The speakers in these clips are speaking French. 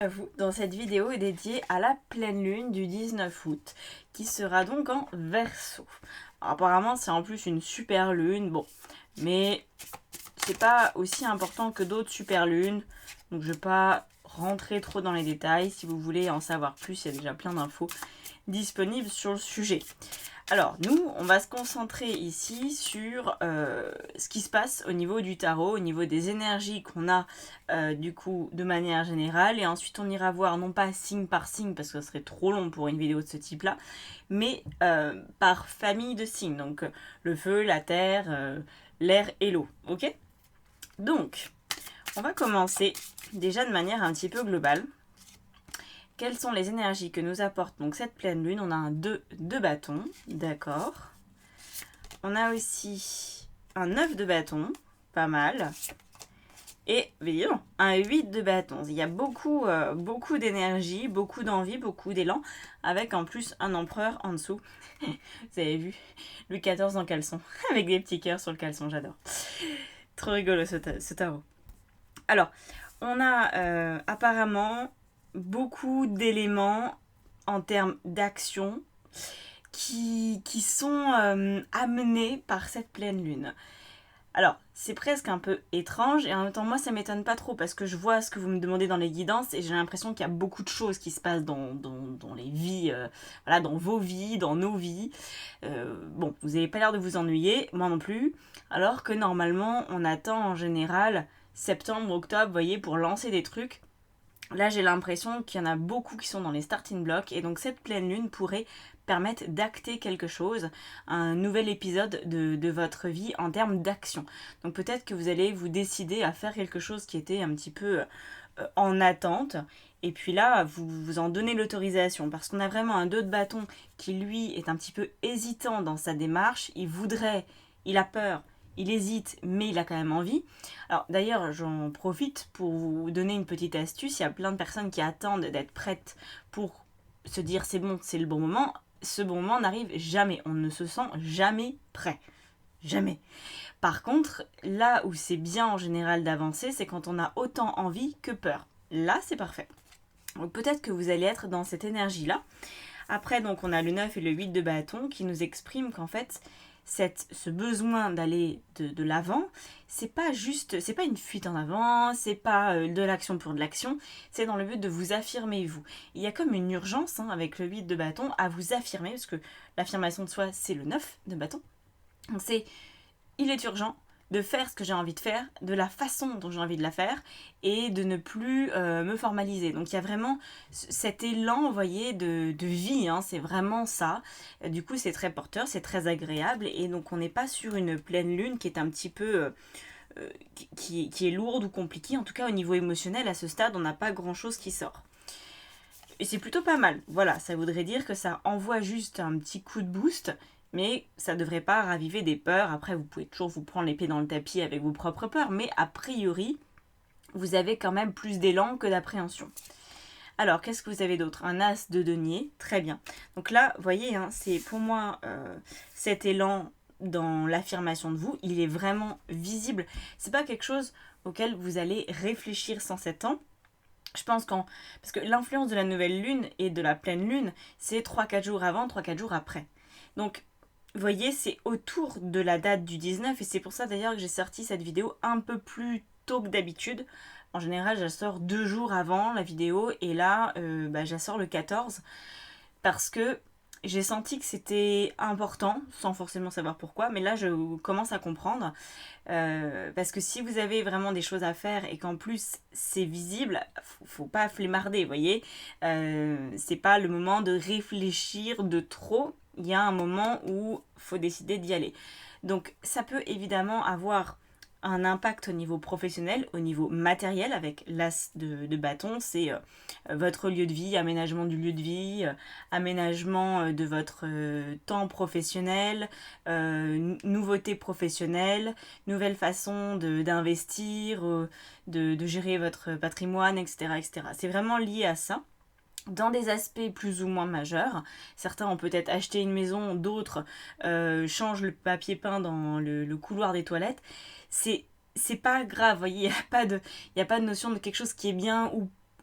À vous dans cette vidéo est dédiée à la pleine lune du 19 août qui sera donc en Verseau. Alors, apparemment c'est en plus une super lune, bon, mais c'est pas aussi important que d'autres super lunes, donc je vais pas rentrer trop dans les détails. Si vous voulez en savoir plus, il y a déjà plein d'infos disponibles sur le sujet. Alors, nous, on va se concentrer ici sur ce qui se passe au niveau du tarot, au niveau des énergies qu'on a du coup de manière générale. Et ensuite, on ira voir non pas signe par signe, parce que ce serait trop long pour une vidéo de ce type-là, mais par famille de signes. Donc, le feu, la terre, l'air et l'eau. Ok? Donc, on va commencer déjà de manière un petit peu globale. Quelles sont les énergies que nous apporte donc cette pleine lune? On a un 2 de bâton, d'accord. On a aussi un 9 de bâton, pas mal. Et évidemment, un 8 de bâton. Il y a beaucoup d'énergie, beaucoup d'envie, beaucoup d'élan, avec en plus un empereur en dessous. Vous avez vu, Louis XIV en caleçon, avec des petits cœurs sur le caleçon, j'adore. Trop rigolo ce tarot. Alors, on a apparemment beaucoup d'éléments en termes d'action qui sont amenés par cette pleine lune. Alors, c'est presque un peu étrange et en même temps, moi, ça m'étonne pas trop parce que je vois ce que vous me demandez dans les guidances et j'ai l'impression qu'il y a beaucoup de choses qui se passent dans les vies, voilà, dans vos vies, dans nos vies. Bon, vous n'avez pas l'air de vous ennuyer, moi non plus, alors que normalement, on attend en général septembre, octobre, vous voyez, pour lancer des trucs. Là, j'ai l'impression qu'il y en a beaucoup qui sont dans les starting blocks et donc cette pleine lune pourrait permettre d'acter quelque chose, un nouvel épisode de votre vie en termes d'action. Donc peut-être que vous allez vous décider à faire quelque chose qui était un petit peu en attente et puis là, vous vous en donnez l'autorisation parce qu'on a vraiment un 2 de bâton qui lui est un petit peu hésitant dans sa démarche, il voudrait, il a peur, il hésite, mais il a quand même envie. Alors d'ailleurs, j'en profite pour vous donner une petite astuce. Il y a plein de personnes qui attendent d'être prêtes pour se dire c'est bon, c'est le bon moment. Ce bon moment n'arrive jamais. On ne se sent jamais prêt. Jamais. Par contre, là où c'est bien en général d'avancer, c'est quand on a autant envie que peur. Là, c'est parfait. Donc peut-être que vous allez être dans cette énergie-là. Après, donc, on a le 9 et le 8 de bâton qui nous expriment qu'en fait, ce besoin d'aller de l'avant, c'est pas juste, c'est pas une fuite en avant, c'est pas de l'action pour de l'action, c'est dans le but de vous affirmer vous. Il y a comme une urgence avec le 8 de bâton à vous affirmer, parce que l'affirmation de soi, c'est le 9 de bâton. Donc c'est, il est urgent de faire ce que j'ai envie de faire, de la façon dont j'ai envie de la faire, et de ne plus me formaliser. Donc il y a vraiment cet élan, vous voyez, de vie, hein, c'est vraiment ça. Du coup, c'est très porteur, c'est très agréable, et donc on n'est pas sur une pleine lune qui est un petit peu... qui est lourde ou compliquée. En tout cas, au niveau émotionnel, à ce stade, on n'a pas grand-chose qui sort. Et c'est plutôt pas mal. Voilà, ça voudrait dire que ça envoie juste un petit coup de boost, mais ça ne devrait pas raviver des peurs. Après, vous pouvez toujours vous prendre l'épée dans le tapis avec vos propres peurs, mais a priori, vous avez quand même plus d'élan que d'appréhension. Alors, qu'est-ce que vous avez d'autre? Un as de denier, très bien. Donc là, vous voyez, hein, c'est pour moi cet élan dans l'affirmation de vous, il est vraiment visible. C'est pas quelque chose auquel vous allez réfléchir sans 7 ans. Je pense qu'en... Parce que l'influence de la nouvelle lune et de la pleine lune, c'est 3-4 jours avant, 3-4 jours après. Donc, vous voyez, c'est autour de la date du 19 et c'est pour ça d'ailleurs que j'ai sorti cette vidéo un peu plus tôt que d'habitude. En général, je la sors 2 jours avant la vidéo et là, je la sors le 14 parce que j'ai senti que c'était important, sans forcément savoir pourquoi, mais là je commence à comprendre. Parce que si vous avez vraiment des choses à faire et qu'en plus c'est visible, faut pas flémarder, vous voyez. C'est pas le moment de réfléchir de trop, il y a un moment où faut décider d'y aller. Donc ça peut évidemment avoir un impact au niveau professionnel, au niveau matériel avec l'as de bâton, c'est votre lieu de vie, aménagement du lieu de vie, aménagement de votre temps professionnel, nouveautés professionnelles, nouvelle façon d'investir, de gérer votre patrimoine, etc., etc. C'est vraiment lié à ça dans des aspects plus ou moins majeurs. Certains ont peut-être acheté une maison, d'autres changent le papier peint dans le couloir des toilettes. C'est pas grave, vous voyez, il n'y a pas de notion de quelque chose qui est bien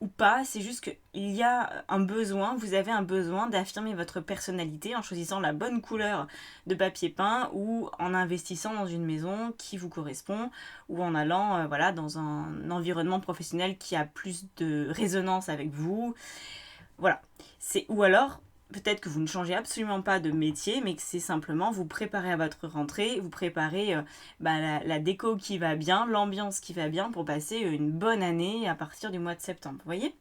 ou pas, c'est juste qu'il y a un besoin, vous avez un besoin d'affirmer votre personnalité en choisissant la bonne couleur de papier peint ou en investissant dans une maison qui vous correspond ou en allant dans un environnement professionnel qui a plus de résonance avec vous. Voilà. Ou alors, peut-être que vous ne changez absolument pas de métier, mais que c'est simplement vous préparez à votre rentrée, vous préparez la déco qui va bien, l'ambiance qui va bien pour passer une bonne année à partir du mois de septembre. Vous voyez ?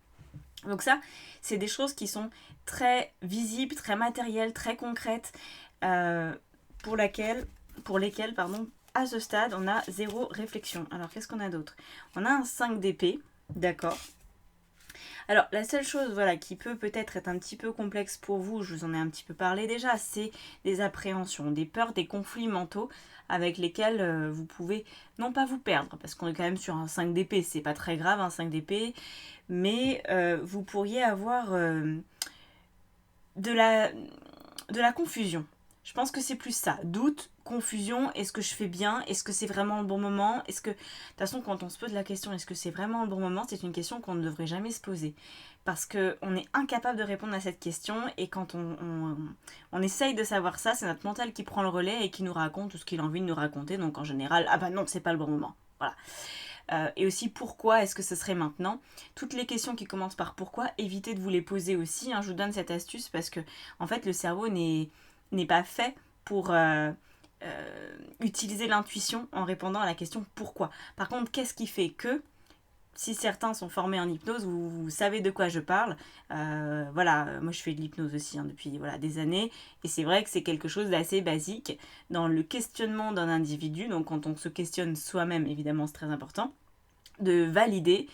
Donc ça, c'est des choses qui sont très visibles, très matérielles, très concrètes, pour lesquelles, à ce stade, on a zéro réflexion. Alors, qu'est-ce qu'on a d'autre ? On a un 5 d'épée, d'accord ? Alors, la seule chose qui peut-être être un petit peu complexe pour vous, je vous en ai un petit peu parlé déjà, c'est des appréhensions, des peurs, des conflits mentaux avec lesquels vous pouvez non pas vous perdre, parce qu'on est quand même sur un 5 d'épée, c'est pas très grave un 5 d'épée, mais vous pourriez avoir de la confusion. Je pense que c'est plus ça. Doute, confusion, est-ce que je fais bien ? Est-ce que c'est vraiment le bon moment ? De toute façon, quand on se pose la question, est-ce que c'est vraiment le bon moment ? C'est une question qu'on ne devrait jamais se poser. Parce qu'on est incapable de répondre à cette question et quand on essaye de savoir ça, c'est notre mental qui prend le relais et qui nous raconte tout ce qu'il a envie de nous raconter. Donc en général, ah bah non, c'est pas le bon moment. Voilà. Et aussi pourquoi est-ce que ce serait maintenant ? Toutes les questions qui commencent par pourquoi, évitez de vous les poser aussi. Je vous donne cette astuce parce que en fait le cerveau n'est pas fait pour utiliser l'intuition en répondant à la question pourquoi. Par contre, qu'est-ce qui fait que, si certains sont formés en hypnose, vous savez de quoi je parle. Moi je fais de l'hypnose aussi depuis des années, et c'est vrai que c'est quelque chose d'assez basique dans le questionnement d'un individu. Donc quand on se questionne soi-même, évidemment c'est très important, de valider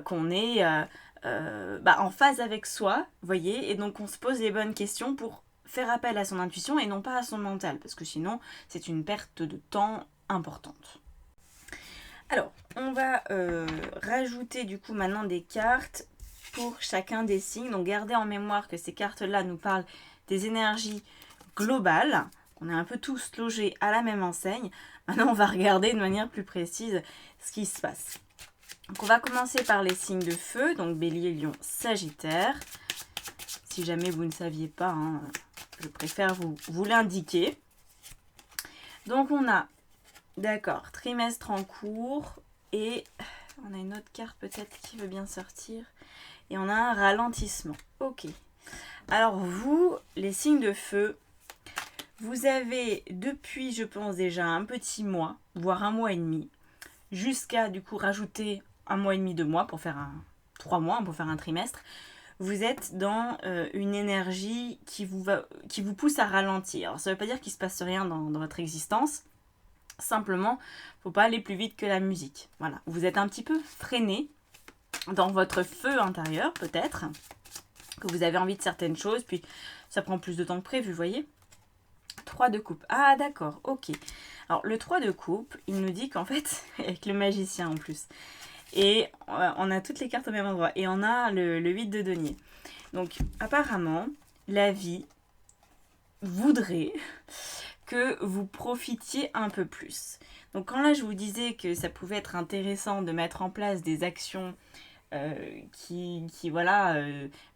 qu'on est en phase avec soi, voyez, et donc on se pose les bonnes questions pour faire appel à son intuition et non pas à son mental, parce que sinon c'est une perte de temps importante. Alors, on va rajouter du coup maintenant des cartes pour chacun des signes. Donc gardez en mémoire que ces cartes-là nous parlent des énergies globales. On est un peu tous logés à la même enseigne. Maintenant, on va regarder de manière plus précise ce qui se passe. Donc on va commencer par les signes de feu, donc Bélier, Lion, Sagittaire. Si jamais vous ne saviez pas, je préfère vous l'indiquer. Donc on a, d'accord, trimestre en cours, et on a une autre carte peut-être qui veut bien sortir. Et on a un ralentissement. Ok. Alors vous, les signes de feu, vous avez depuis, je pense déjà, un petit mois, voire un mois et demi, jusqu'à du coup rajouter un mois et demi, 2 mois pour faire 3 mois, pour faire un trimestre. Vous êtes dans une énergie qui vous pousse à ralentir. Alors, ça ne veut pas dire qu'il ne se passe rien dans votre existence. Simplement, il ne faut pas aller plus vite que la musique. Voilà. Vous êtes un petit peu freiné dans votre feu intérieur, peut-être, que vous avez envie de certaines choses, puis ça prend plus de temps que prévu, vous voyez ? 3 de coupe. Ah, d'accord, ok. Alors, le 3 de coupe, il nous dit qu'en fait, avec le magicien en plus, et on a toutes les cartes au même endroit. Et on a le 8 de denier. Donc, apparemment, la vie voudrait que vous profitiez un peu plus. Donc, quand là, je vous disais que ça pouvait être intéressant de mettre en place des actions qui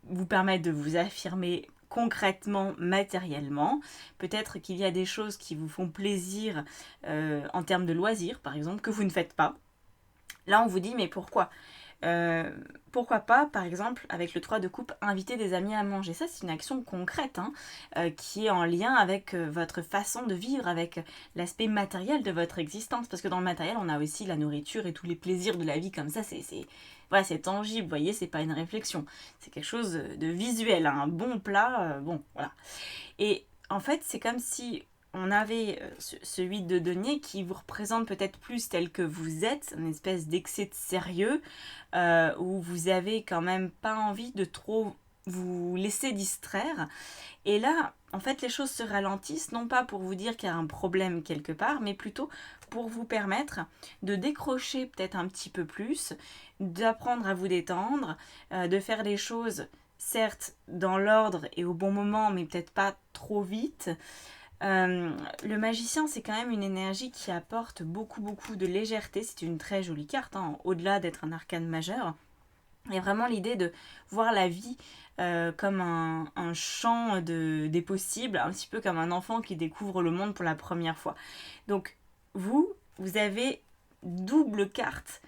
vous permettent de vous affirmer concrètement, matériellement. Peut-être qu'il y a des choses qui vous font plaisir en termes de loisirs, par exemple, que vous ne faites pas. Là, on vous dit, mais pourquoi ? Pourquoi pas, par exemple, avec le 3 de coupe, inviter des amis à manger ? Ça, c'est une action concrète qui est en lien avec votre façon de vivre, avec l'aspect matériel de votre existence. Parce que dans le matériel, on a aussi la nourriture et tous les plaisirs de la vie comme ça. C'est tangible, vous voyez, c'est pas une réflexion. C'est quelque chose de visuel, un bon plat, voilà. Et en fait, c'est comme si on avait ce 8 de denier qui vous représente peut-être plus tel que vous êtes, une espèce d'excès de sérieux, où vous avez quand même pas envie de trop vous laisser distraire. Et là, en fait, les choses se ralentissent, non pas pour vous dire qu'il y a un problème quelque part, mais plutôt pour vous permettre de décrocher peut-être un petit peu plus, d'apprendre à vous détendre, de faire les choses, certes, dans l'ordre et au bon moment, mais peut-être pas trop vite. Le magicien, c'est quand même une énergie qui apporte beaucoup de légèreté. C'est une très jolie carte, au-delà d'être un arcane majeur. Il y a vraiment l'idée de voir la vie comme un champ des possibles, un petit peu comme un enfant qui découvre le monde pour la première fois. Donc vous avez double carte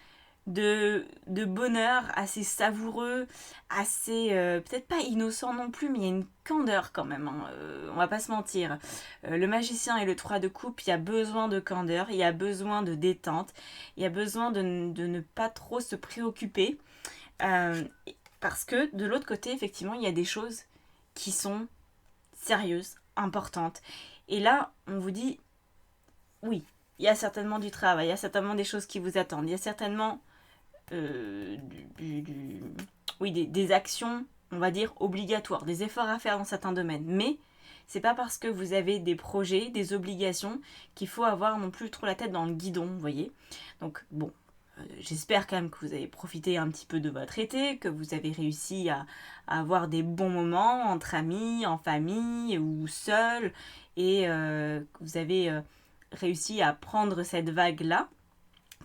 de bonheur assez savoureux, assez peut-être pas innocent non plus, mais il y a une candeur quand même, hein, on va pas se mentir. Le magicien et le 3 de coupe, il y a besoin de candeur, il y a besoin de détente, il y a besoin de ne pas trop se préoccuper. Euh, Parce que de l'autre côté, effectivement, il y a des choses qui sont sérieuses, importantes. Et là, on vous dit, oui, il y a certainement du travail, il y a certainement des choses qui vous attendent, il y a certainement euh, du, du- oui, des actions, on va dire, obligatoires, des efforts à faire dans certains domaines. Mais c'est pas parce que vous avez des projets, des obligations, qu'il faut avoir non plus trop la tête dans le guidon, vous voyez. Donc bon, j'espère quand même que vous avez profité un petit peu de votre été, que vous avez réussi à avoir des bons moments entre amis, en famille ou seul, et que vous avez réussi à prendre cette vague-là,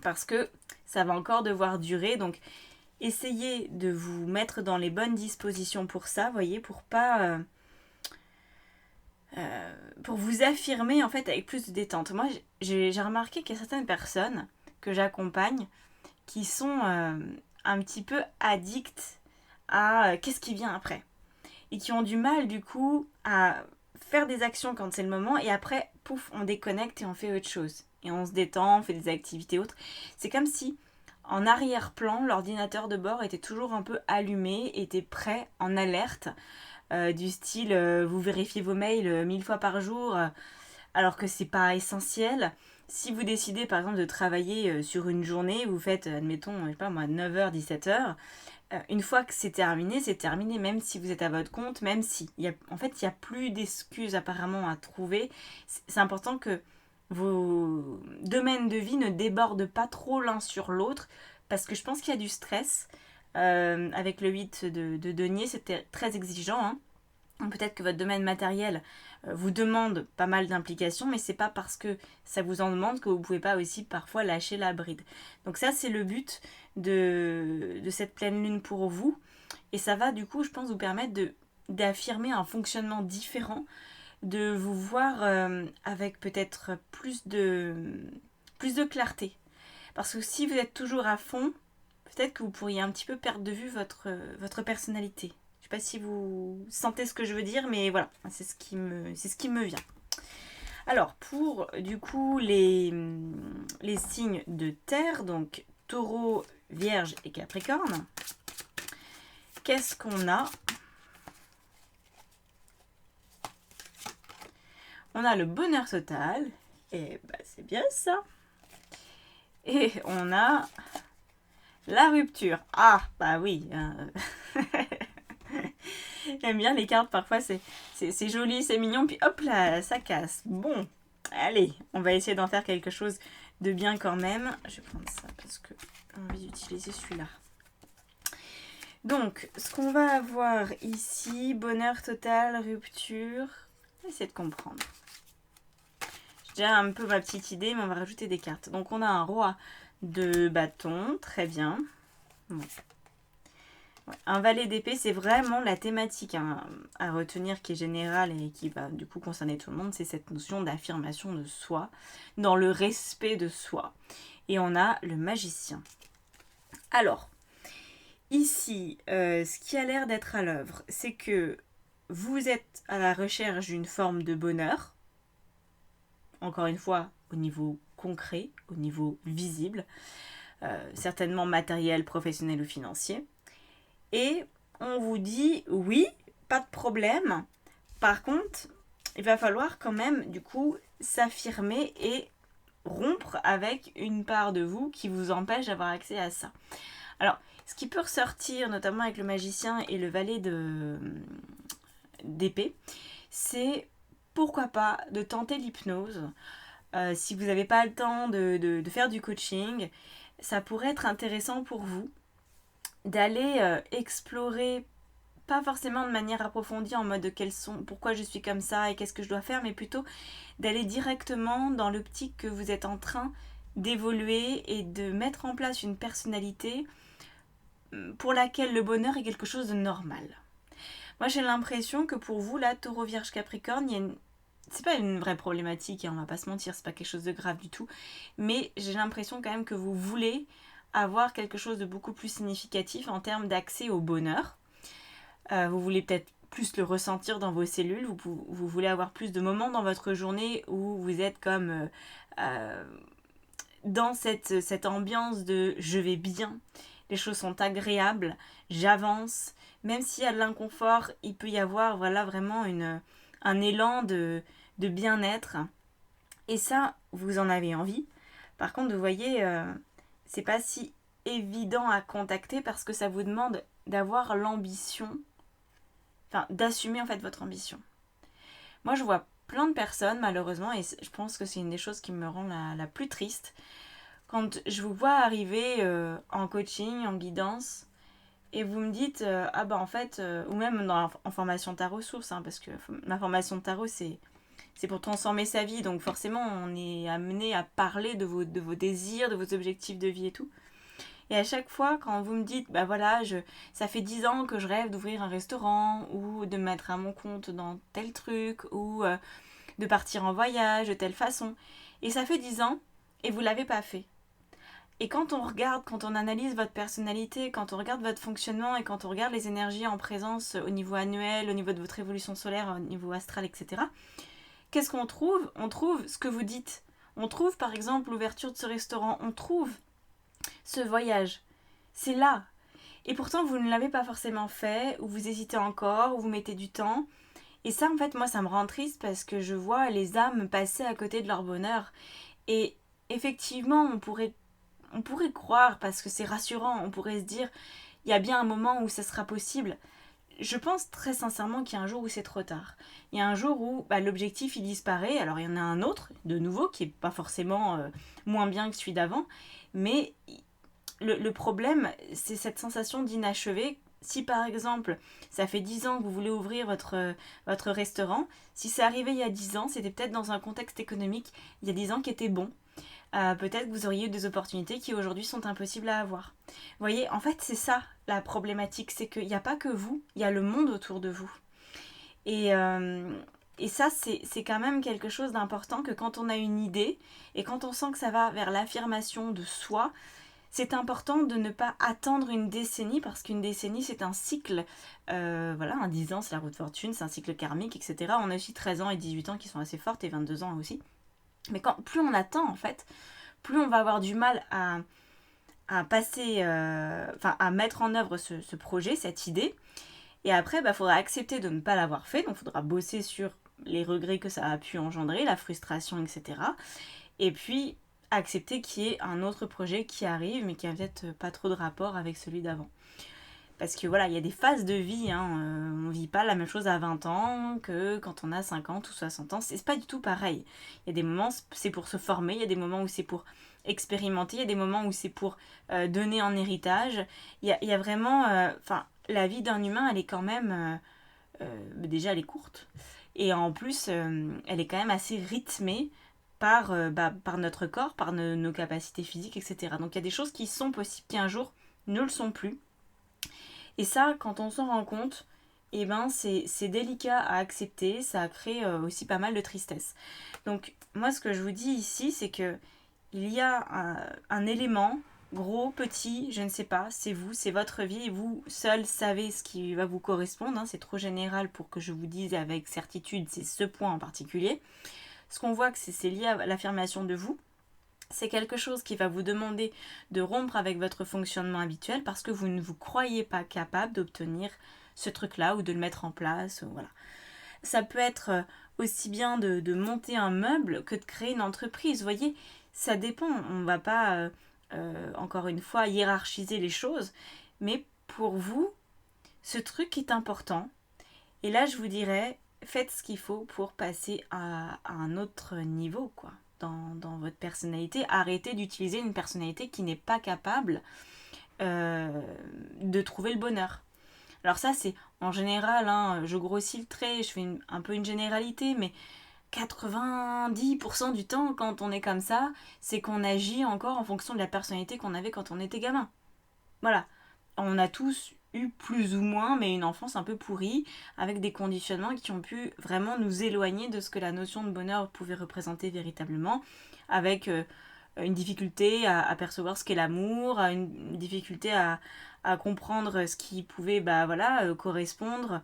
parce que ça va encore devoir durer. Donc essayez de vous mettre dans les bonnes dispositions pour ça, voyez, pour pas... pour vous affirmer en fait avec plus de détente. Moi, j'ai remarqué qu'il y a certaines personnes que j'accompagne qui sont un petit peu addictes à qu'est-ce qui vient après. Et qui ont du mal du coup à faire des actions quand c'est le moment et après, pouf, on déconnecte et on fait autre chose. Et on se détend, on fait des activités autres. C'est comme si en arrière-plan, l'ordinateur de bord était toujours un peu allumé, était prêt, en alerte, du style vous vérifiez vos mails 1000 fois par jour, alors que c'est pas essentiel. Si vous décidez par exemple de travailler sur une journée, vous faites, admettons, je sais pas moi, 9h, 17h, une fois que c'est terminé, même si vous êtes à votre compte, même si. En fait, il n'y a plus d'excuses apparemment à trouver. C'est important que vos domaines de vie ne débordent pas trop l'un sur l'autre, parce que je pense qu'il y a du stress. Avec le 8 de denier, c'était très exigeant, hein. Peut-être que votre domaine matériel vous demande pas mal d'implications, mais c'est pas parce que ça vous en demande que vous pouvez pas aussi parfois lâcher la bride. Donc ça, c'est le but de cette pleine lune pour vous. Et ça va du coup, je pense, vous permettre d'affirmer un fonctionnement différent, de vous voir avec peut-être plus de clarté. Parce que si vous êtes toujours à fond, peut-être que vous pourriez un petit peu perdre de vue votre personnalité. Je sais pas si vous sentez ce que je veux dire, mais voilà, c'est ce qui me vient. Alors, pour du coup les signes de terre, donc taureau, vierge et capricorne, qu'est-ce qu'on a? On a le bonheur total, et bah, c'est bien ça. Et on a la rupture. Ah, bah oui. J'aime bien les cartes, parfois c'est joli, c'est mignon, puis hop là, ça casse. Bon, allez, on va essayer d'en faire quelque chose de bien quand même. Je vais prendre ça parce que j'ai envie d'utiliser celui-là. Donc, ce qu'on va avoir ici, bonheur total, rupture, on va essayer de comprendre. J'ai déjà un peu ma petite idée, mais on va rajouter des cartes. Donc, on a un roi de bâton, très bien. Bon. Un valet d'épée, c'est vraiment la thématique à retenir qui est générale et qui va du coup concerner tout le monde, c'est cette notion d'affirmation de soi, dans le respect de soi. Et on a le magicien. Alors, ici, ce qui a l'air d'être à l'œuvre, c'est que vous êtes à la recherche d'une forme de bonheur, encore une fois, au niveau concret, au niveau visible, certainement matériel, professionnel ou financier. Et on vous dit oui, pas de problème. Par contre, il va falloir quand même du coup s'affirmer et rompre avec une part de vous qui vous empêche d'avoir accès à ça. Alors, ce qui peut ressortir notamment avec le magicien et le valet d'épée, c'est pourquoi pas de tenter l'hypnose. Si vous n'avez pas le temps de faire du coaching, ça pourrait être intéressant pour vous d'aller explorer, pas forcément de manière approfondie en mode pourquoi je suis comme ça et qu'est-ce que je dois faire, mais plutôt d'aller directement dans l'optique que vous êtes en train d'évoluer et de mettre en place une personnalité pour laquelle le bonheur est quelque chose de normal. Moi j'ai l'impression que pour vous, là, Taureau, Vierge, Capricorne, il y a une... C'est pas une vraie problématique, hein, on va pas se mentir, c'est pas quelque chose de grave du tout, mais j'ai l'impression quand même que vous voulez avoir quelque chose de beaucoup plus significatif en termes d'accès au bonheur. Vous voulez peut-être plus le ressentir dans vos cellules, vous voulez avoir plus de moments dans votre journée où vous êtes comme dans cette ambiance de je vais bien, les choses sont agréables, j'avance, même s'il y a de l'inconfort, il peut y avoir voilà, vraiment un élan de bien-être. Et ça, vous en avez envie. Par contre, vous voyez, c'est pas si évident à contacter parce que ça vous demande d'avoir l'ambition, enfin d'assumer en fait votre ambition. Moi, je vois plein de personnes, malheureusement, et je pense que c'est une des choses qui me rend la plus triste, quand je vous vois arriver en coaching, en guidance, et vous me dites, ah bah en fait, ou même en formation tarot source, hein, parce que ma formation de tarot, c'est pour transformer sa vie, donc forcément, on est amené à parler de vos désirs, de vos objectifs de vie et tout. Et à chaque fois, quand vous me dites, bah voilà, ça fait 10 ans que je rêve d'ouvrir un restaurant, ou de me mettre à mon compte dans tel truc, ou de partir en voyage de telle façon, et ça fait 10 ans, et vous l'avez pas fait. Et quand on regarde, quand on analyse votre personnalité, quand on regarde votre fonctionnement et quand on regarde les énergies en présence au niveau annuel, au niveau de votre évolution solaire, au niveau astral, etc., qu'est-ce qu'on trouve? On trouve ce que vous dites. On trouve par exemple l'ouverture de ce restaurant, on trouve ce voyage. C'est là. Et pourtant, vous ne l'avez pas forcément fait, ou vous hésitez encore, ou vous mettez du temps. Et ça, en fait, moi, ça me rend triste parce que je vois les âmes passer à côté de leur bonheur. Et effectivement, on pourrait croire, parce que c'est rassurant, on pourrait se dire, il y a bien un moment où ça sera possible. Je pense très sincèrement qu'il y a un jour où c'est trop tard. Il y a un jour où l'objectif il disparaît, alors il y en a un autre, de nouveau, qui n'est pas forcément moins bien que celui d'avant, mais le problème, c'est cette sensation d'inachevé. Si par exemple, ça fait 10 ans que vous voulez ouvrir votre restaurant, si c'est arrivé il y a 10 ans, c'était peut-être dans un contexte économique il y a 10 ans qui était bon. Peut-être que vous auriez eu des opportunités qui aujourd'hui sont impossibles à avoir. Vous voyez, en fait, c'est ça la problématique, c'est qu'il n'y a pas que vous, il y a le monde autour de vous. Et, et ça, c'est quand même quelque chose d'important que quand on a une idée et quand on sent que ça va vers l'affirmation de soi, c'est important de ne pas attendre une décennie parce qu'une décennie c'est un cycle, voilà, un 10 ans c'est la roue de fortune, c'est un cycle karmique, etc. On a aussi 13 ans et 18 ans qui sont assez fortes et 22 ans aussi. Mais plus on attend en fait, plus on va avoir du mal à passer, à mettre en œuvre ce projet, cette idée. Et après, il faudra accepter de ne pas l'avoir fait, donc il faudra bosser sur les regrets que ça a pu engendrer, la frustration, etc. Et puis accepter qu'il y ait un autre projet qui arrive, mais qui a peut-être pas trop de rapport avec celui d'avant. Parce que voilà, il y a des phases de vie, hein, on ne vit pas la même chose à 20 ans que quand on a 50 ou 60 ans, c'est pas du tout pareil. Il y a des moments c'est pour se former, il y a des moments où c'est pour expérimenter, il y a des moments où c'est pour donner en héritage. Il y a vraiment, la vie d'un humain, elle est quand même, déjà elle est courte, et en plus, elle est quand même assez rythmée par notre corps, par nos capacités physiques, etc. Donc il y a des choses qui sont possibles qui un jour ne le sont plus. Et ça, quand on s'en rend compte, eh ben c'est délicat à accepter, ça crée aussi pas mal de tristesse. Donc moi ce que je vous dis ici, c'est que il y a un élément, gros, petit, je ne sais pas, c'est vous, c'est votre vie, et vous seul savez ce qui va vous correspondre, hein, c'est trop général pour que je vous dise avec certitude, c'est ce point en particulier. Ce qu'on voit que c'est lié à l'affirmation de vous, c'est quelque chose qui va vous demander de rompre avec votre fonctionnement habituel parce que vous ne vous croyez pas capable d'obtenir ce truc-là ou de le mettre en place. Voilà. Ça peut être aussi bien de monter un meuble que de créer une entreprise. Vous voyez, ça dépend. On ne va pas, encore une fois, hiérarchiser les choses. Mais pour vous, ce truc est important. Et là, je vous dirais, faites ce qu'il faut pour passer à un autre niveau, quoi. Dans votre personnalité, arrêtez d'utiliser une personnalité qui n'est pas capable de trouver le bonheur. Alors ça, c'est en général, hein, je grossis le trait, je fais un peu une généralité, mais 90% du temps, quand on est comme ça, c'est qu'on agit encore en fonction de la personnalité qu'on avait quand on était gamin. Voilà. on a tous eu plus ou moins, mais une enfance un peu pourrie, avec des conditionnements qui ont pu vraiment nous éloigner de ce que la notion de bonheur pouvait représenter véritablement, avec une difficulté à percevoir ce qu'est l'amour, une difficulté à comprendre ce qui pouvait correspondre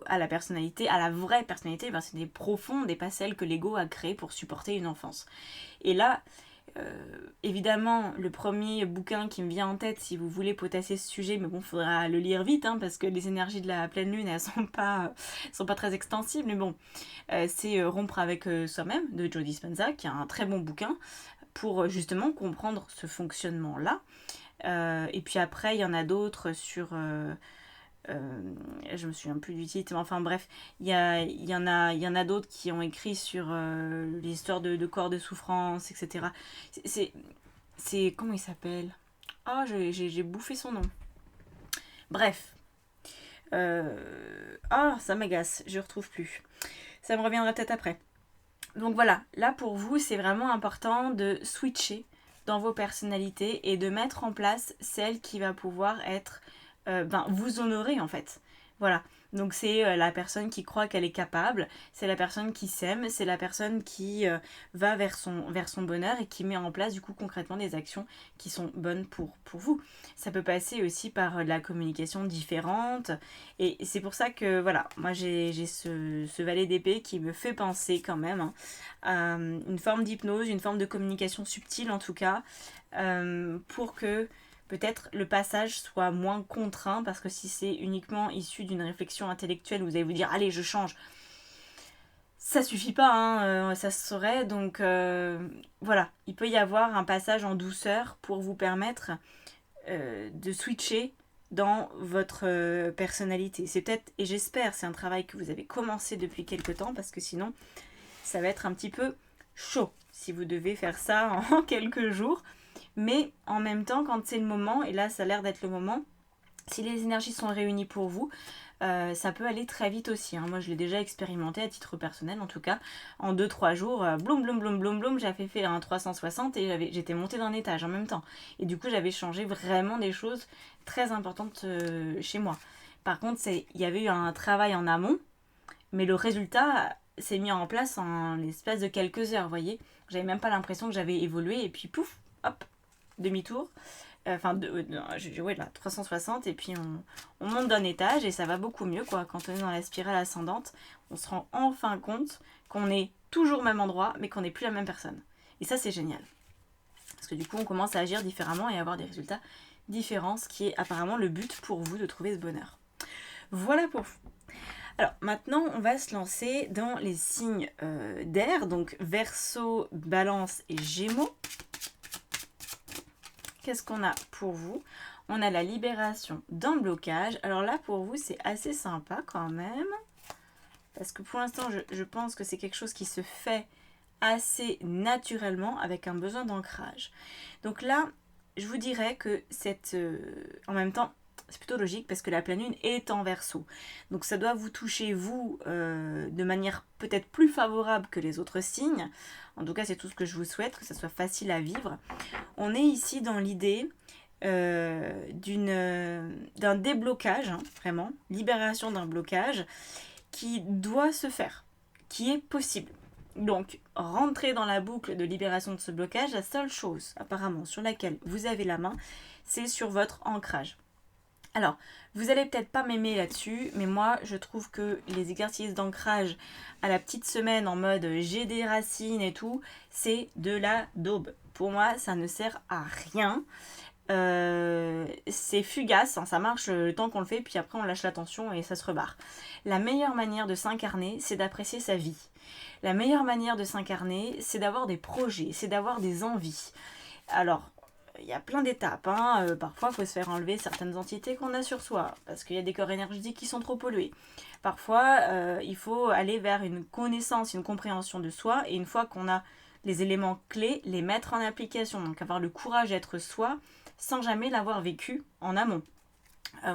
à la personnalité, à la vraie personnalité, c'est profonde et pas celle que l'ego a créée pour supporter une enfance. Et là, évidemment, le premier bouquin qui me vient en tête, si vous voulez potasser ce sujet, mais bon, il faudra le lire vite, parce que les énergies de la pleine lune, elles sont pas très extensibles, mais bon, c'est Rompre avec soi-même, de Joe Dispenza, qui est un très bon bouquin, pour justement comprendre ce fonctionnement-là. Et puis après, il y en a d'autres sur... je me souviens plus du titre, mais enfin bref, il y en a d'autres qui ont écrit sur l'histoire de corps de souffrance, etc. C'est comment il s'appelle? Ah, j'ai bouffé son nom. Bref. Ça m'agace, je retrouve plus. Ça me reviendra peut-être après. Donc voilà, là pour vous, c'est vraiment important de switcher dans vos personnalités et de mettre en place celle qui va pouvoir être vous honorer en fait. Voilà. Donc c'est la personne qui croit qu'elle est capable, c'est la personne qui s'aime, c'est la personne qui va vers son bonheur et qui met en place du coup concrètement des actions qui sont bonnes pour vous. Ça peut passer aussi par de la communication différente et c'est pour ça que voilà, moi j'ai ce valet d'épée qui me fait penser quand même à une forme d'hypnose, une forme de communication subtile en tout cas, pour que peut-être le passage soit moins contraint, parce que si c'est uniquement issu d'une réflexion intellectuelle, vous allez vous dire allez je change, ça suffit pas, ça se saurait. Donc voilà, il peut y avoir un passage en douceur pour vous permettre de switcher dans votre personnalité. C'est peut-être, et j'espère, c'est un travail que vous avez commencé depuis quelques temps, parce que sinon ça va être un petit peu chaud si vous devez faire ça en quelques jours. Mais en même temps, quand c'est le moment, et là ça a l'air d'être le moment, si les énergies sont réunies pour vous, ça peut aller très vite aussi. Moi je l'ai déjà expérimenté à titre personnel en tout cas. En 2-3 jours, bloum, j'avais fait un 360 et j'étais montée d'un étage en même temps. Et du coup j'avais changé vraiment des choses très importantes chez moi. Par contre, il y avait eu un travail en amont, mais le résultat s'est mis en place en l'espace de quelques heures, vous voyez. J'avais même pas l'impression que j'avais évolué et puis pouf, hop, demi-tour, là, 360 et puis on monte d'un étage et ça va beaucoup mieux quoi. Quand on est dans la spirale ascendante, on se rend enfin compte qu'on est toujours au même endroit mais qu'on n'est plus la même personne. Et ça c'est génial. Parce que du coup on commence à agir différemment et à avoir des résultats différents, ce qui est apparemment le but pour vous de trouver ce bonheur. Voilà pour vous. Alors maintenant on va se lancer dans les signes d'air, donc Verseau, Balance et Gémeaux. Qu'est-ce qu'on a pour vous? On a la libération d'un blocage. Alors là, pour vous, c'est assez sympa quand même. Parce que pour l'instant, je pense que c'est quelque chose qui se fait assez naturellement avec un besoin d'ancrage. Donc là, je vous dirais que en même temps, c'est plutôt logique parce que la pleine lune est en Verseau. Donc ça doit vous toucher, vous, de manière peut-être plus favorable que les autres signes. En tout cas, c'est tout ce que je vous souhaite, que ça soit facile à vivre. On est ici dans l'idée d'un déblocage, vraiment, libération d'un blocage qui doit se faire, qui est possible. Donc, rentrer dans la boucle de libération de ce blocage, la seule chose apparemment sur laquelle vous avez la main, c'est sur votre ancrage. Alors, vous allez peut-être pas m'aimer là-dessus, mais moi je trouve que les exercices d'ancrage à la petite semaine en mode j'ai des racines et tout, c'est de la daube. Pour moi, ça ne sert à rien. C'est fugace, ça marche le temps qu'on le fait, puis après on lâche la tension et ça se rebarre. La meilleure manière de s'incarner, c'est d'apprécier sa vie. La meilleure manière de s'incarner, c'est d'avoir des projets, c'est d'avoir des envies. Alors, il y a plein d'étapes. Parfois, il faut se faire enlever certaines entités qu'on a sur soi, parce qu'il y a des corps énergétiques qui sont trop pollués. Parfois, il faut aller vers une connaissance, une compréhension de soi, et une fois qu'on a les éléments clés, les mettre en application. Donc avoir le courage d'être soi, sans jamais l'avoir vécu en amont.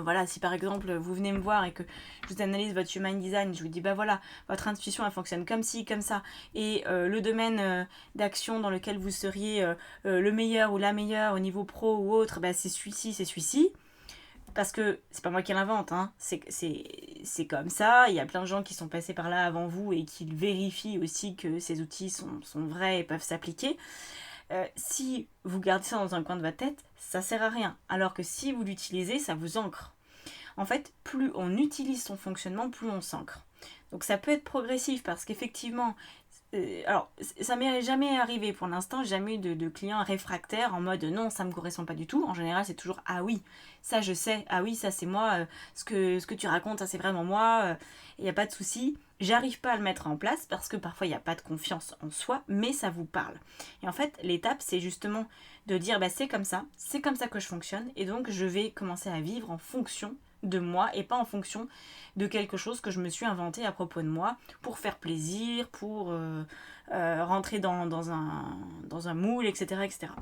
Voilà, si par exemple vous venez me voir et que je vous analyse votre human design, je vous dis bah voilà, votre intuition elle fonctionne comme ci, comme ça, et le domaine d'action dans lequel vous seriez le meilleur ou la meilleure au niveau pro ou autre, bah c'est celui-ci, c'est celui-ci. Parce que c'est pas moi qui l'invente, hein. C'est comme ça. Il y a plein de gens qui sont passés par là avant vous et qui vérifient aussi que ces outils sont vrais et peuvent s'appliquer. Si vous gardez ça dans un coin de votre tête, ça sert à rien. Alors que si vous l'utilisez, ça vous ancre. En fait, plus on utilise son fonctionnement, plus on s'ancre. Donc ça peut être progressif parce qu'effectivement, alors ça m'est jamais arrivé pour l'instant, j'ai jamais eu de clients réfractaires en mode non, ça me correspond pas du tout. En général, c'est toujours ah oui, ça je sais, ah oui, ça c'est moi, ce que tu racontes, ça c'est vraiment moi, il n'y a pas de souci. J'arrive pas à le mettre en place parce que parfois il n'y a pas de confiance en soi, mais ça vous parle. Et en fait, l'étape, c'est justement de dire bah, c'est comme ça que je fonctionne, et donc je vais commencer à vivre en fonction de moi et pas en fonction de quelque chose que je me suis inventé à propos de moi pour faire plaisir, pour rentrer dans un moule, etc., etc.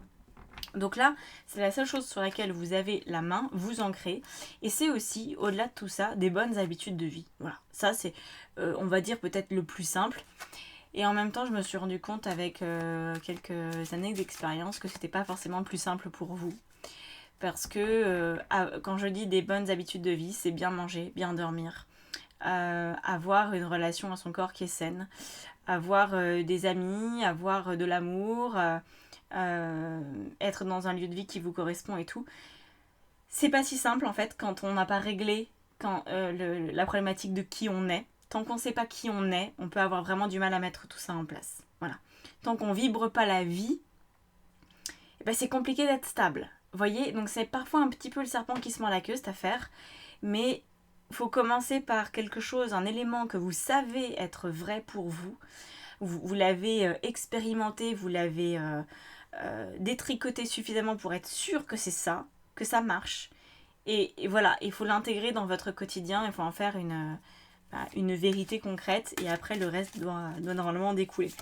Donc là, c'est la seule chose sur laquelle vous avez la main, vous ancrez. Et c'est aussi, au-delà de tout ça, des bonnes habitudes de vie. Voilà, ça c'est, on va dire, peut-être le plus simple. Et en même temps, je me suis rendu compte avec quelques années d'expérience que c'était pas forcément le plus simple pour vous. Parce que quand je dis des bonnes habitudes de vie, c'est bien manger, bien dormir, avoir une relation à son corps qui est saine, avoir des amis, avoir de l'amour, être dans un lieu de vie qui vous correspond et tout. C'est pas si simple en fait quand on n'a pas réglé la problématique de qui on est. Tant qu'on ne sait pas qui on est, on peut avoir vraiment du mal à mettre tout ça en place. Voilà. Tant qu'on vibre pas la vie, eh ben c'est compliqué d'être stable. Vous voyez, donc c'est parfois un petit peu le serpent qui se mord la queue cette affaire, mais il faut commencer par quelque chose, un élément que vous savez être vrai pour vous. Vous l'avez expérimenté, vous l'avez détricoté suffisamment pour être sûr que c'est ça, que ça marche. Et voilà, il faut l'intégrer dans votre quotidien, il faut en faire une vérité concrète, et après le reste doit normalement découler.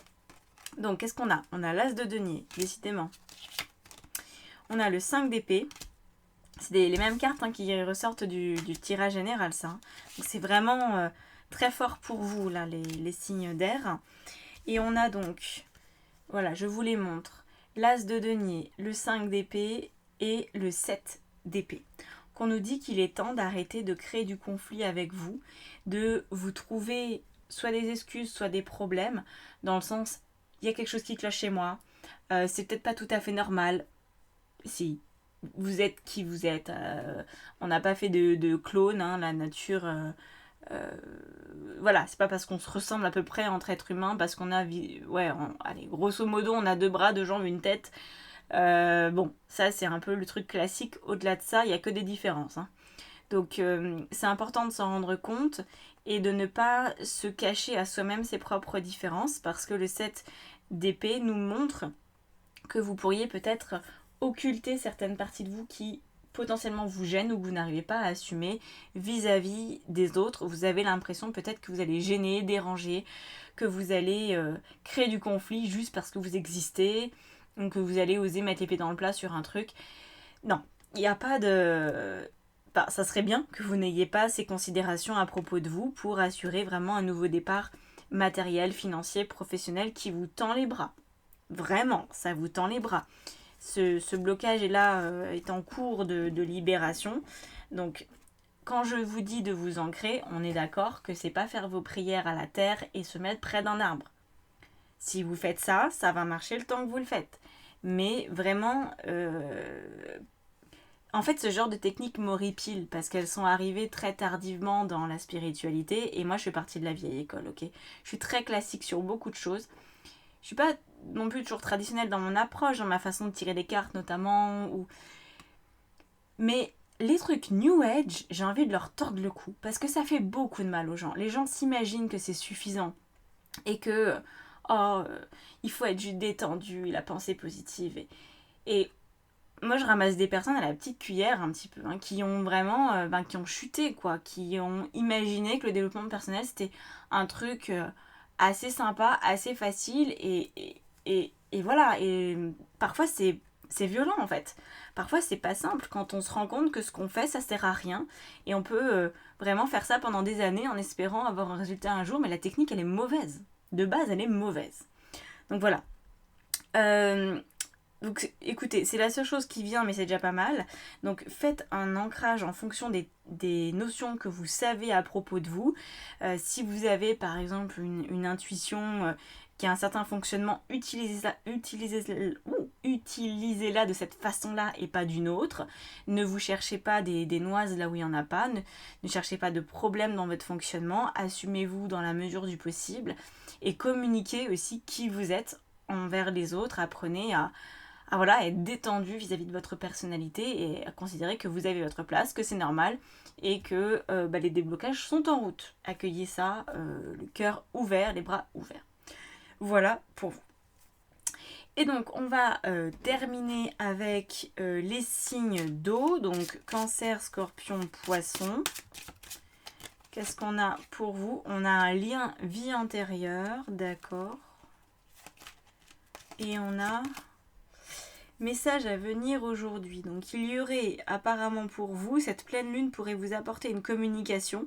Donc qu'est-ce qu'on a? On a l'as de denier, décidément. On a le 5 d'épée. C'est les mêmes cartes qui ressortent du tirage général, ça. Donc c'est vraiment très fort pour vous, là, les signes d'air. Et on a donc, voilà, je vous les montre, l'as de denier, le 5 d'épée et le 7 d'épée. Qu'on nous dit qu'il est temps d'arrêter de créer du conflit avec vous, de vous trouver soit des excuses, soit des problèmes, dans le sens, il y a quelque chose qui cloche chez moi, c'est peut-être pas tout à fait normal. Si, vous êtes qui vous êtes. On n'a pas fait de clone, hein, la nature. Voilà, c'est pas parce qu'on se ressemble à peu près entre êtres humains, parce qu'on a. Ouais, allez, grosso modo, on a 2 bras, 2 jambes, une tête. Bon, ça c'est un peu le truc classique. Au-delà de ça, il n'y a que des différences. Hein. Donc c'est important de s'en rendre compte et de ne pas se cacher à soi-même ses propres différences, parce que le 7 d'épée nous montre que vous pourriez peut-être occulter certaines parties de vous qui potentiellement vous gênent ou que vous n'arrivez pas à assumer vis-à-vis des autres. Vous avez l'impression peut-être que vous allez gêner, déranger, que vous allez créer du conflit juste parce que vous existez, ou que vous allez oser mettre l'épée dans le plat sur un truc. Non, il n'y a pas de... Bah, ça serait bien que vous n'ayez pas ces considérations à propos de vous pour assurer vraiment un nouveau départ matériel, financier, professionnel qui vous tend les bras. Vraiment, ça vous tend les bras. Ce blocage est là, est en cours de libération. Donc, quand je vous dis de vous ancrer, on est d'accord que c'est pas faire vos prières à la terre et se mettre près d'un arbre. Si vous faites ça, ça va marcher le temps que vous le faites. Mais vraiment, en fait, ce genre de techniques m'horripilent parce qu'elles sont arrivées très tardivement dans la spiritualité, et moi, je suis partie de la vieille école, ok. Je suis très classique sur beaucoup de choses. Je suis pas non plus toujours traditionnelle dans mon approche, dans ma façon de tirer des cartes notamment. Mais les trucs New Age, j'ai envie de leur tordre le cou parce que ça fait beaucoup de mal aux gens. Les gens s'imaginent que c'est suffisant et que il faut être juste détendu, la pensée positive. Et moi, je ramasse des personnes à la petite cuillère un petit peu, hein, qui ont vraiment, qui ont chuté, quoi, qui ont imaginé que le développement personnel c'était un truc assez sympa, assez facile, et voilà. Et parfois c'est c'est violent en fait. Parfois c'est pas simple quand on se rend compte que ce qu'on fait ça sert à rien et on peut vraiment faire ça pendant des années en espérant avoir un résultat un jour, mais la technique elle est mauvaise. De base elle est mauvaise. Donc voilà. Donc écoutez, c'est la seule chose qui vient, mais c'est déjà pas mal. Donc faites un ancrage en fonction des notions que vous savez à propos de vous. Si vous avez par exemple une intuition qui a un certain fonctionnement, utilisez-la de cette façon-là et pas d'une autre. Ne vous cherchez pas des noises là où il n'y en a pas. Ne cherchez pas de problème dans votre fonctionnement. Assumez-vous dans la mesure du possible. Et communiquez aussi qui vous êtes envers les autres. Apprenez à voilà, être détendu vis-à-vis de votre personnalité et à considérer que vous avez votre place, que c'est normal et que les déblocages sont en route. Accueillez ça, le cœur ouvert, les bras ouverts. Voilà pour vous. Et donc on va terminer avec les signes d'eau, donc Cancer, Scorpion, Poisson. Qu'est-ce qu'on a pour vous? On a un lien vie intérieure, d'accord. Et on a message à venir aujourd'hui. Donc il y aurait apparemment pour vous, cette pleine lune pourrait vous apporter une communication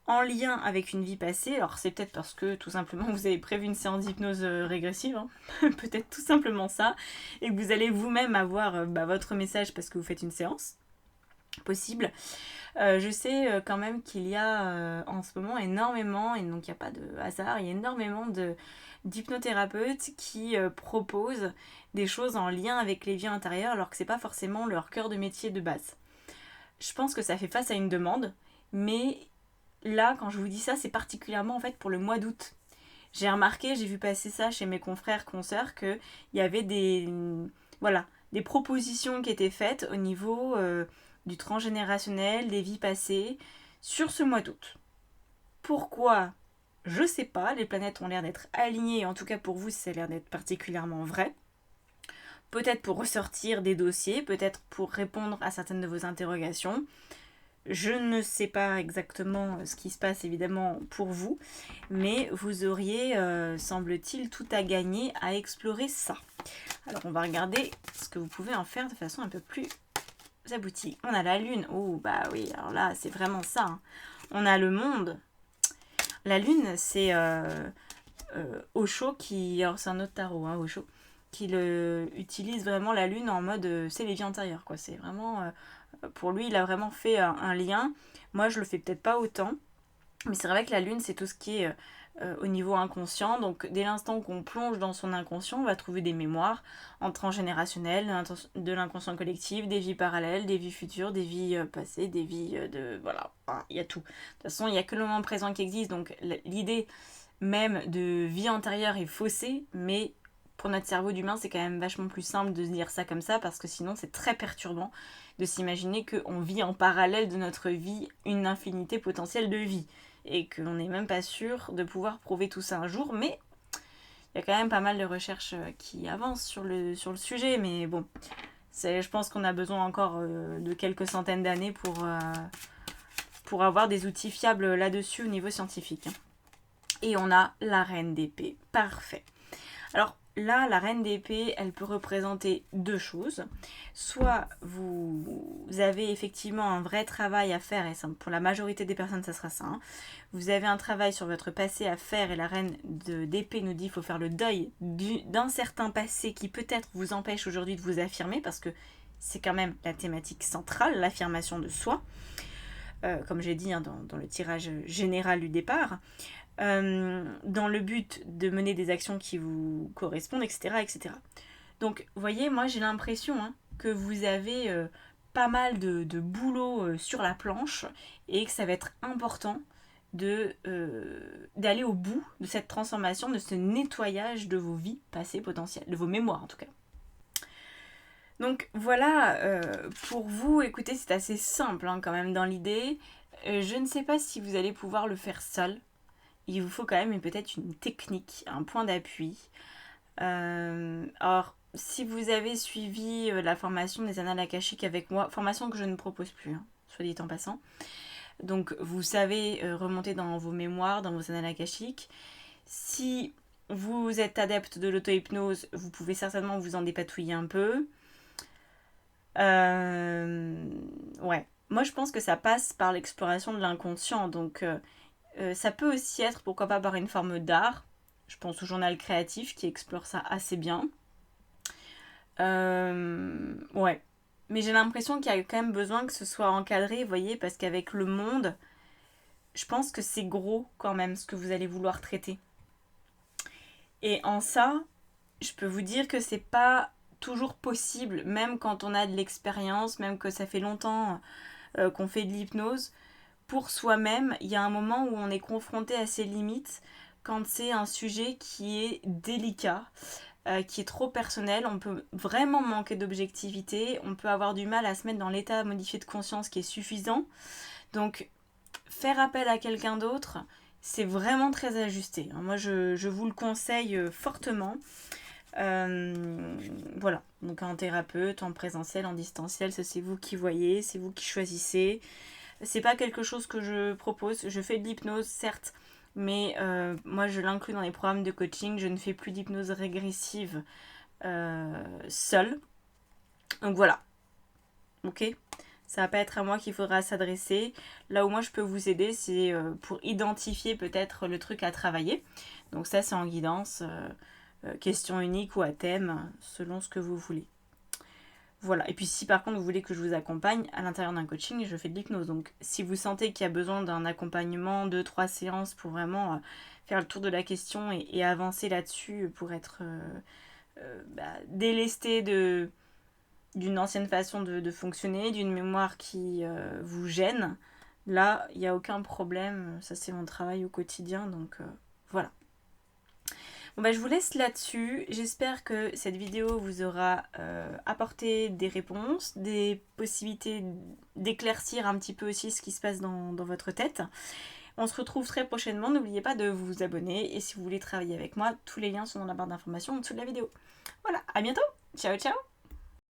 en lien avec une vie passée. Alors c'est peut-être parce que tout simplement vous avez prévu une séance d'hypnose régressive, hein. Peut-être tout simplement ça, et que vous allez vous-même avoir votre message parce que vous faites une séance. Possible. Je sais quand même qu'il y a en ce moment énormément, et donc il n'y a pas de hasard, il y a énormément d'hypnothérapeutes qui proposent des choses en lien avec les vies intérieures alors que c'est pas forcément leur cœur de métier de base. Je pense que ça fait face à une demande, mais là quand je vous dis ça c'est particulièrement en fait pour le mois d'août. J'ai remarqué, j'ai vu passer ça chez mes confrères, consoeurs, qu'il y avait des propositions qui étaient faites au niveau du transgénérationnel, des vies passées, sur ce mois d'août. Pourquoi? Je sais pas, les planètes ont l'air d'être alignées, en tout cas pour vous ça a l'air d'être particulièrement vrai. Peut-être pour ressortir des dossiers, peut-être pour répondre à certaines de vos interrogations. Je ne sais pas exactement ce qui se passe évidemment pour vous, mais vous auriez, semble-t-il, tout à gagner à explorer ça. Alors on va regarder ce que vous pouvez en faire de façon un peu plus aboutie. On a la lune, oh bah oui, alors là c'est vraiment ça. Hein. On a le monde. La lune c'est Osho qui, alors c'est un autre tarot, hein, Osho, qui utilise vraiment la lune en mode c'est les vies antérieures quoi. C'est vraiment pour lui il a vraiment fait un lien. Moi je le fais peut-être pas autant, mais c'est vrai que la lune c'est tout ce qui est au niveau inconscient. Donc dès l'instant qu'on plonge dans son inconscient, on va trouver des mémoires en transgénérationnel, de l'inconscient collectif, des vies parallèles, des vies futures, des vies passées, des vies de voilà, il y a tout. De toute façon il n'y a que le moment présent qui existe, donc l'idée même de vie antérieure est faussée, mais pour notre cerveau d'humain, c'est quand même vachement plus simple de se dire ça comme ça, parce que sinon c'est très perturbant de s'imaginer qu'on vit en parallèle de notre vie une infinité potentielle de vie, et qu'on n'est même pas sûr de pouvoir prouver tout ça un jour, mais il y a quand même pas mal de recherches qui avancent sur le sujet, mais bon, je pense qu'on a besoin encore de quelques centaines d'années pour avoir des outils fiables là-dessus au niveau scientifique. Et on a la reine d'épée. Parfait. Alors là, la reine d'épée, elle peut représenter deux choses. Soit vous avez effectivement un vrai travail à faire, et ça, pour la majorité des personnes, ça sera ça. Hein. Vous avez un travail sur votre passé à faire, et la reine d'épée nous dit qu'il faut faire le deuil d'un certain passé qui peut-être vous empêche aujourd'hui de vous affirmer, parce que c'est quand même la thématique centrale, l'affirmation de soi. Comme j'ai dit hein, dans le tirage général du départ. Dans le but de mener des actions qui vous correspondent, etc. etc. Donc, vous voyez, moi j'ai l'impression que vous avez pas mal de boulot sur la planche et que ça va être important d'aller au bout de cette transformation, de ce nettoyage de vos vies passées potentielles, de vos mémoires en tout cas. Donc voilà, pour vous, écoutez, c'est assez simple quand même dans l'idée. Je ne sais pas si vous allez pouvoir le faire seul. Il vous faut quand même peut-être une technique, un point d'appui. Alors, si vous avez suivi la formation des annales akashiques avec moi, formation que je ne propose plus, soit dit en passant. Donc, vous savez remonter dans vos mémoires, dans vos annales akashiques. Si vous êtes adepte de l'auto-hypnose, vous pouvez certainement vous en dépatouiller un peu. Ouais. Moi, je pense que ça passe par l'exploration de l'inconscient. Donc, ça peut aussi être, pourquoi pas, par une forme d'art. Je pense au journal créatif qui explore ça assez bien. Ouais. Mais j'ai l'impression qu'il y a quand même besoin que ce soit encadré, vous voyez, parce qu'avec le monde, je pense que c'est gros quand même ce que vous allez vouloir traiter. Et en ça, je peux vous dire que c'est pas toujours possible, même quand on a de l'expérience, même que ça fait longtemps qu'on fait de l'hypnose. Pour soi-même, il y a un moment où on est confronté à ses limites quand c'est un sujet qui est délicat, qui est trop personnel. On peut vraiment manquer d'objectivité, on peut avoir du mal à se mettre dans l'état modifié de conscience qui est suffisant. Donc, faire appel à quelqu'un d'autre, c'est vraiment très ajusté. Moi, je vous le conseille fortement. Voilà, donc en thérapeute, en présentiel, en distanciel, ça c'est vous qui voyez, c'est vous qui choisissez. C'est pas quelque chose que je propose. Je fais de l'hypnose, certes, mais moi je l'inclus dans les programmes de coaching. Je ne fais plus d'hypnose régressive seule. Donc voilà, ok. Ça va pas être à moi qu'il faudra s'adresser. Là où moi je peux vous aider, c'est pour identifier peut-être le truc à travailler. Donc ça c'est en guidance, question unique ou à thème, selon ce que vous voulez. Voilà. Et puis si par contre vous voulez que je vous accompagne à l'intérieur d'un coaching, je fais de l'hypnose. Donc si vous sentez qu'il y a besoin d'un accompagnement, 2-3 séances pour vraiment faire le tour de la question et avancer là-dessus pour être délesté d'une ancienne façon de fonctionner, d'une mémoire qui vous gêne, là, il n'y a aucun problème. Ça, c'est mon travail au quotidien. Donc voilà. Bon, bah, je vous laisse là-dessus. J'espère que cette vidéo vous aura apporté des réponses, des possibilités d'éclaircir un petit peu aussi ce qui se passe dans votre tête. On se retrouve très prochainement. N'oubliez pas de vous abonner. Et si vous voulez travailler avec moi, tous les liens sont dans la barre d'information en dessous de la vidéo. Voilà, à bientôt. Ciao, ciao.